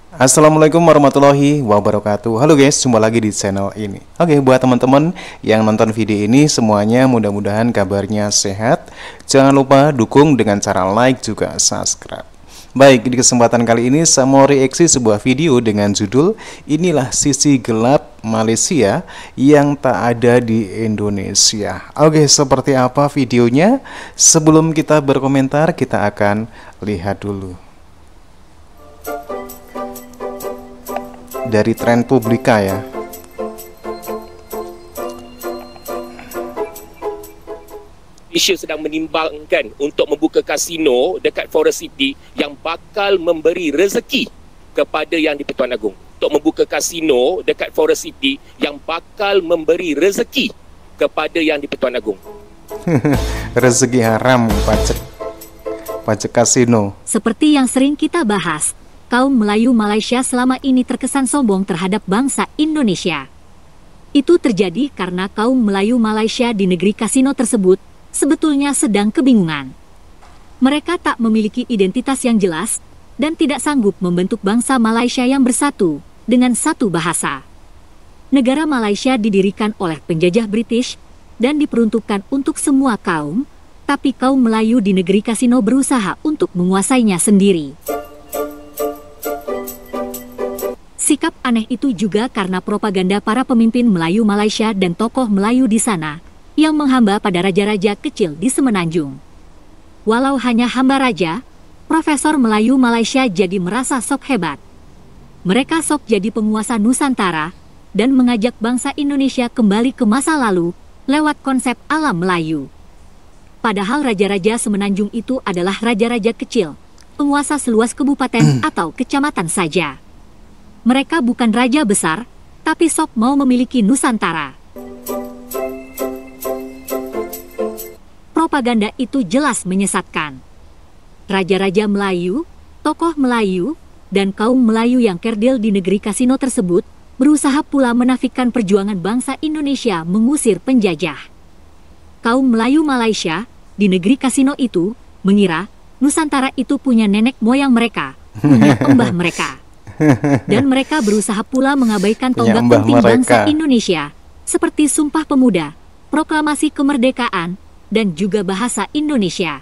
Assalamualaikum warahmatullahi wabarakatuh. Halo guys, jumpa lagi di channel ini. Oke, buat teman-teman yang nonton video ini semuanya mudah-mudahan kabarnya sehat. Jangan lupa dukung dengan cara like juga subscribe. Baik, di kesempatan kali ini saya mau reaksi sebuah video dengan judul Inilah Sisi Gelap Malaysia yang tak ada di Indonesia. Oke, seperti apa videonya? Sebelum kita berkomentar, kita akan lihat dulu. Dari Tren Publika ya. Malaysia sedang menimbangkan untuk membuka kasino dekat Forest City yang bakal memberi rezeki kepada Yang di-Pertuan Agong. Untuk membuka kasino dekat Forest City yang bakal memberi rezeki kepada Yang di-Pertuan Agong. Rezeki haram, pajak kasino. Seperti yang sering kita bahas, kaum Melayu Malaysia selama ini terkesan sombong terhadap bangsa Indonesia. Itu terjadi karena kaum Melayu Malaysia di negeri kasino tersebut sebetulnya sedang kebingungan. Mereka tak memiliki identitas yang jelas dan tidak sanggup membentuk bangsa Malaysia yang bersatu dengan satu bahasa. Negara Malaysia didirikan oleh penjajah British dan diperuntukkan untuk semua kaum, tapi kaum Melayu di negeri kasino berusaha untuk menguasainya sendiri. Sikap aneh itu juga karena propaganda para pemimpin Melayu Malaysia dan tokoh Melayu di sana yang menghamba pada raja-raja kecil di Semenanjung. Walau hanya hamba raja, Profesor Melayu Malaysia jadi merasa sok hebat. Mereka sok jadi penguasa Nusantara dan mengajak bangsa Indonesia kembali ke masa lalu lewat konsep alam Melayu. Padahal raja-raja Semenanjung itu adalah raja-raja kecil, penguasa seluas kabupaten atau kecamatan saja. Mereka bukan raja besar, tapi sok mau memiliki Nusantara. Propaganda itu jelas menyesatkan. Raja-raja Melayu, tokoh Melayu, dan kaum Melayu yang kerdil di negeri kasino tersebut berusaha pula menafikan perjuangan bangsa Indonesia mengusir penjajah. Kaum Melayu Malaysia di negeri kasino itu mengira Nusantara itu punya nenek moyang mereka, punya embah mereka. Dan mereka berusaha pula mengabaikan tonggak penting bangsa Indonesia, seperti Sumpah Pemuda, Proklamasi Kemerdekaan, dan juga bahasa Indonesia.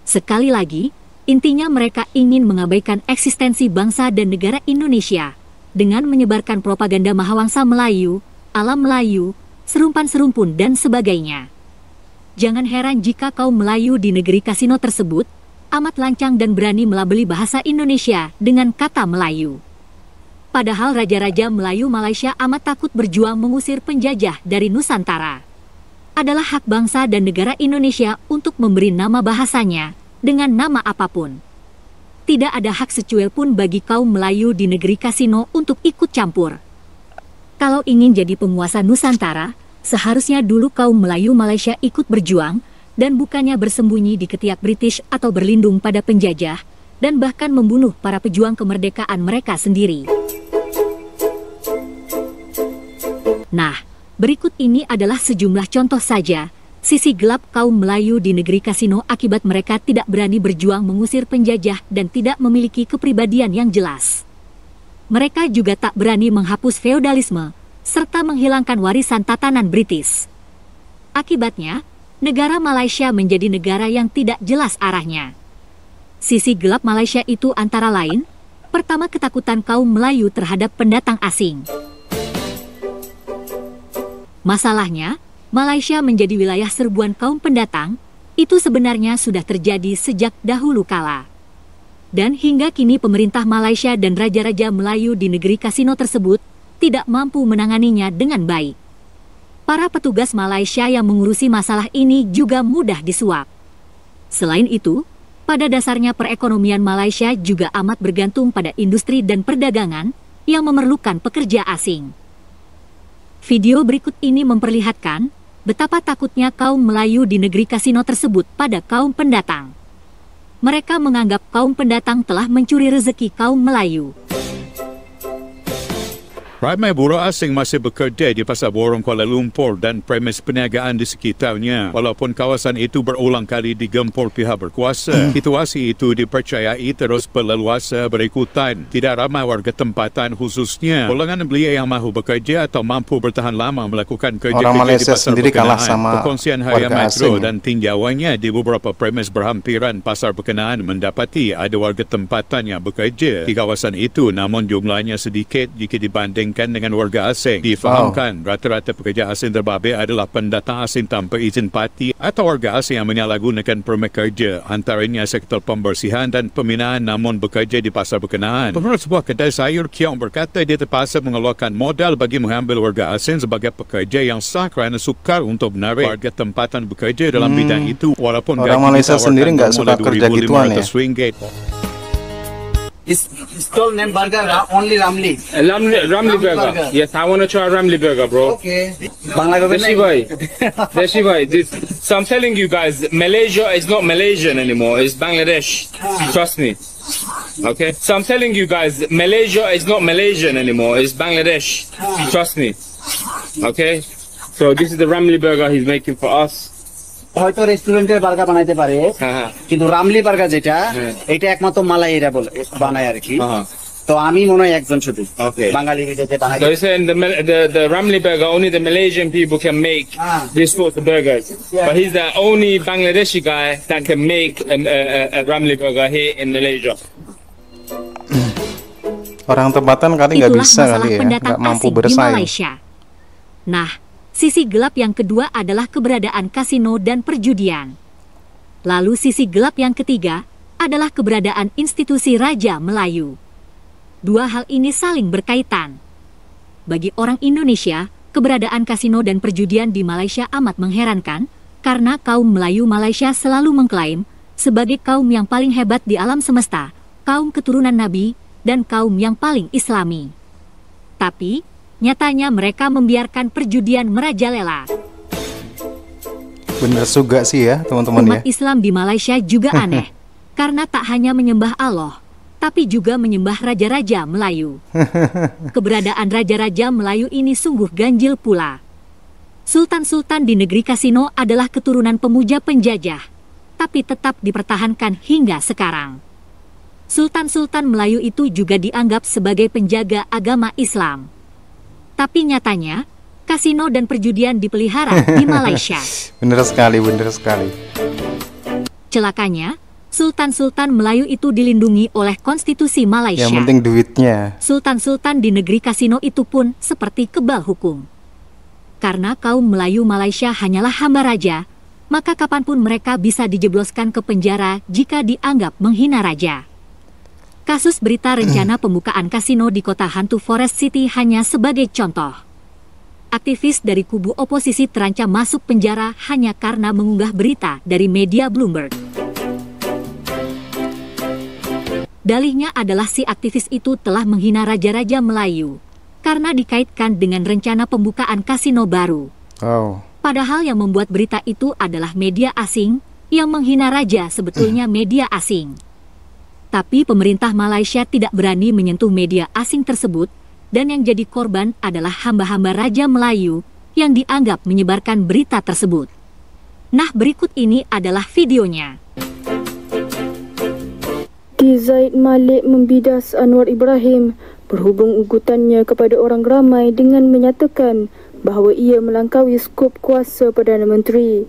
Sekali lagi, intinya mereka ingin mengabaikan eksistensi bangsa dan negara Indonesia dengan menyebarkan propaganda Mahawangsa Melayu, alam Melayu, serumpan-serumpun, dan sebagainya. Jangan heran jika kaum Melayu di negeri kasino tersebut amat lancang dan berani melabeli bahasa Indonesia dengan kata Melayu. Padahal raja-raja Melayu Malaysia amat takut berjuang mengusir penjajah dari Nusantara. Adalah hak bangsa dan negara Indonesia untuk memberi nama bahasanya dengan nama apapun. Tidak ada hak secuil pun bagi kaum Melayu di negeri kasino untuk ikut campur. Kalau ingin jadi penguasa Nusantara, seharusnya dulu kaum Melayu Malaysia ikut berjuang dan bukannya bersembunyi di ketiak British atau berlindung pada penjajah, dan bahkan membunuh para pejuang kemerdekaan mereka sendiri. Nah, berikut ini adalah sejumlah contoh saja, sisi gelap kaum Melayu di negeri kasino akibat mereka tidak berani berjuang mengusir penjajah dan tidak memiliki kepribadian yang jelas. Mereka juga tak berani menghapus feodalisme, serta menghilangkan warisan tatanan British. Akibatnya, negara Malaysia menjadi negara yang tidak jelas arahnya. Sisi gelap Malaysia itu antara lain, pertama ketakutan kaum Melayu terhadap pendatang asing. Masalahnya, Malaysia menjadi wilayah serbuan kaum pendatang, itu sebenarnya sudah terjadi sejak dahulu kala. Dan hingga kini pemerintah Malaysia dan raja-raja Melayu di negeri kasino tersebut tidak mampu menanganinya dengan baik. Para petugas Malaysia yang mengurusi masalah ini juga mudah disuap. Selain itu, pada dasarnya perekonomian Malaysia juga amat bergantung pada industri dan perdagangan yang memerlukan pekerja asing. Video berikut ini memperlihatkan betapa takutnya kaum Melayu di negeri kasino tersebut pada kaum pendatang. Mereka menganggap kaum pendatang telah mencuri rezeki kaum Melayu. Ramai buruh asing masih bekerja di Pasar Borong Kuala Lumpur dan premis perniagaan di sekitarnya. Walaupun kawasan itu berulang kali digempur pihak berkuasa, situasi itu dipercayai terus berleluasa berikutan. Tidak ramai warga tempatan khususnya golongan belia yang mahu bekerja atau mampu bertahan lama melakukan kerja-kerja di pasar berkenaan. Perkongsian harian Metro dan tinjauannya di beberapa premis berhampiran pasar berkenaan mendapati ada warga tempatan yang bekerja di kawasan itu, namun jumlahnya sedikit jika dibanding dengan warga asing. Difahamkan rata-rata pekerja asing terbabit adalah pendatang asing tanpa izin parti atau warga asing yang menyalahgunakan permit kerja, antaranya sektor pembersihan dan pembinaan namun bekerja di pasar berkenaan. Pengurus sebuah kedai sayur Kiong berkata dia terpaksa mengeluarkan modal bagi mengambil warga asing sebagai pekerja yang sah kerana sukar untuk menarik warga tempatan bekerja dalam bidang itu, walaupun orang Malaysia sendiri nggak suka kerja gituan ya. It's stall name burger, only Ramli. Ramli burger. Yes, I want to try Ramli burger, bro. Okay. Deshi bhai, so I'm telling you guys, Malaysia is not Malaysian anymore. It's Bangladesh. Trust me. Okay. So I'm telling you guys, Malaysia is not Malaysian anymore. It's Bangladesh. Trust me. Okay. So this is the Ramli burger he's making for us. হয়তো রেস্টুরেন্টের বার্গার বানাইতে পারে, কিন্তু রামলি বার্গার যেটা এটা একমাত্র মালাইরা বলে বানায় আর কি। তো আমি মনে হয় একজন শুধু বাঙালি যেটা বানায়। So saying the Ramli burger only the Malaysian people can make this sort of burgers, but he's the only Bangladeshi guy that can make a Ramli burger here in Malaysia. Orang tempatan kali nggak bisa kali ya, nggak mampu bersaing. Nah, sisi gelap yang kedua adalah keberadaan kasino dan perjudian. Lalu sisi gelap yang ketiga adalah keberadaan institusi Raja Melayu. Dua hal ini saling berkaitan. Bagi orang Indonesia, keberadaan kasino dan perjudian di Malaysia amat mengherankan karena kaum Melayu Malaysia selalu mengklaim sebagai kaum yang paling hebat di alam semesta, kaum keturunan Nabi, dan kaum yang paling Islami. Tapi, nyatanya mereka membiarkan perjudian merajalela. Bener juga sih ya teman-teman ya. Umat Islam di Malaysia juga aneh, karena tak hanya menyembah Allah, tapi juga menyembah raja-raja Melayu. Keberadaan raja-raja Melayu ini sungguh ganjil pula. Sultan-sultan di negeri kasino adalah keturunan pemuja penjajah, tapi tetap dipertahankan hingga sekarang. Sultan-sultan Melayu itu juga dianggap sebagai penjaga agama Islam. Tapi nyatanya, kasino dan perjudian dipelihara di Malaysia. Bener sekali, bener sekali. Celakanya, sultan-sultan Melayu itu dilindungi oleh konstitusi Malaysia. Yang penting duitnya. Sultan-sultan di negeri kasino itu pun seperti kebal hukum. Karena kaum Melayu Malaysia hanyalah hamba raja, maka kapanpun mereka bisa dijebloskan ke penjara jika dianggap menghina raja. Kasus berita rencana pembukaan kasino di kota hantu Forest City hanya sebagai contoh. Aktivis dari kubu oposisi terancam masuk penjara hanya karena mengunggah berita dari media Bloomberg. Dalihnya adalah si aktivis itu telah menghina raja-raja Melayu karena dikaitkan dengan rencana pembukaan kasino baru. Padahal yang membuat berita itu adalah media asing, yang menghina raja sebetulnya media asing. Tapi pemerintah Malaysia tidak berani menyentuh media asing tersebut, dan yang jadi korban adalah hamba-hamba Raja Melayu yang dianggap menyebarkan berita tersebut. Nah, berikut ini adalah videonya. Zaid Malik membidas Anwar Ibrahim berhubung ugutannya kepada orang ramai dengan menyatakan bahawa ia melangkaui skop kuasa Perdana Menteri.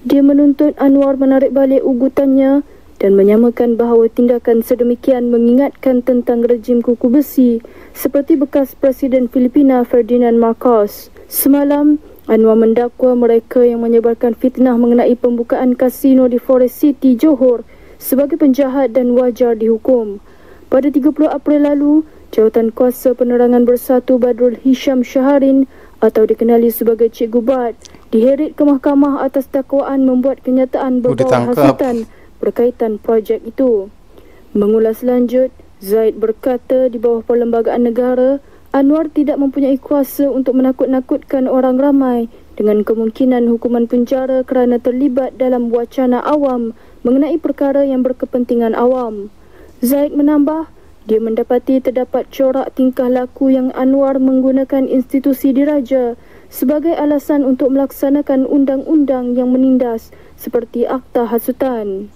Dia menuntut Anwar menarik balik ugutannya dan menyamakan bahawa tindakan sedemikian mengingatkan tentang rejim kuku besi seperti bekas Presiden Filipina Ferdinand Marcos. Semalam, Anwar mendakwa mereka yang menyebarkan fitnah mengenai pembukaan kasino di Forest City, Johor sebagai penjahat dan wajar dihukum. Pada 30 April lalu, Jawatan Kuasa Penerangan Bersatu Badrul Hisham Shaharin atau dikenali sebagai Cikgu Bad diheret ke mahkamah atas dakwaan membuat kenyataan berbau hasutan berkaitan projek itu. Mengulas lanjut, Zaid berkata di bawah perlembagaan negara, Anwar tidak mempunyai kuasa untuk menakut-nakutkan orang ramai dengan kemungkinan hukuman penjara kerana terlibat dalam wacana awam mengenai perkara yang berkepentingan awam. Zaid menambah, Dia mendapati terdapat corak tingkah laku yang Anwar menggunakan institusi diraja sebagai alasan untuk melaksanakan undang-undang yang menindas seperti Akta Hasutan.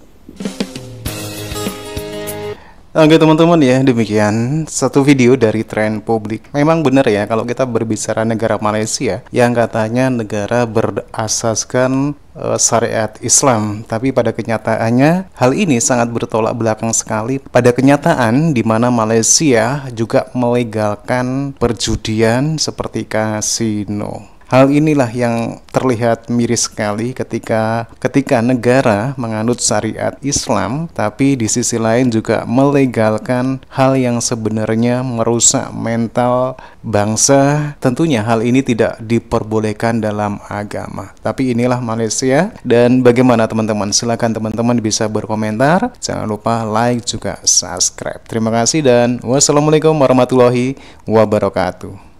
Oke teman-teman ya, demikian satu video dari Tren Publik. Memang benar ya kalau kita berbicara negara Malaysia yang katanya negara berasaskan syariat Islam, tapi pada kenyataannya hal ini sangat bertolak belakang sekali pada kenyataan di mana Malaysia juga melegalkan perjudian seperti kasino. Hal inilah yang terlihat miris sekali ketika negara menganut syariat Islam, tapi di sisi lain juga melegalkan hal yang sebenarnya merusak mental bangsa. Tentunya hal ini tidak diperbolehkan dalam agama. Tapi inilah Malaysia. Dan bagaimana teman-teman? Silakan teman-teman bisa berkomentar. Jangan lupa like juga subscribe. Terima kasih dan wassalamualaikum warahmatullahi wabarakatuh.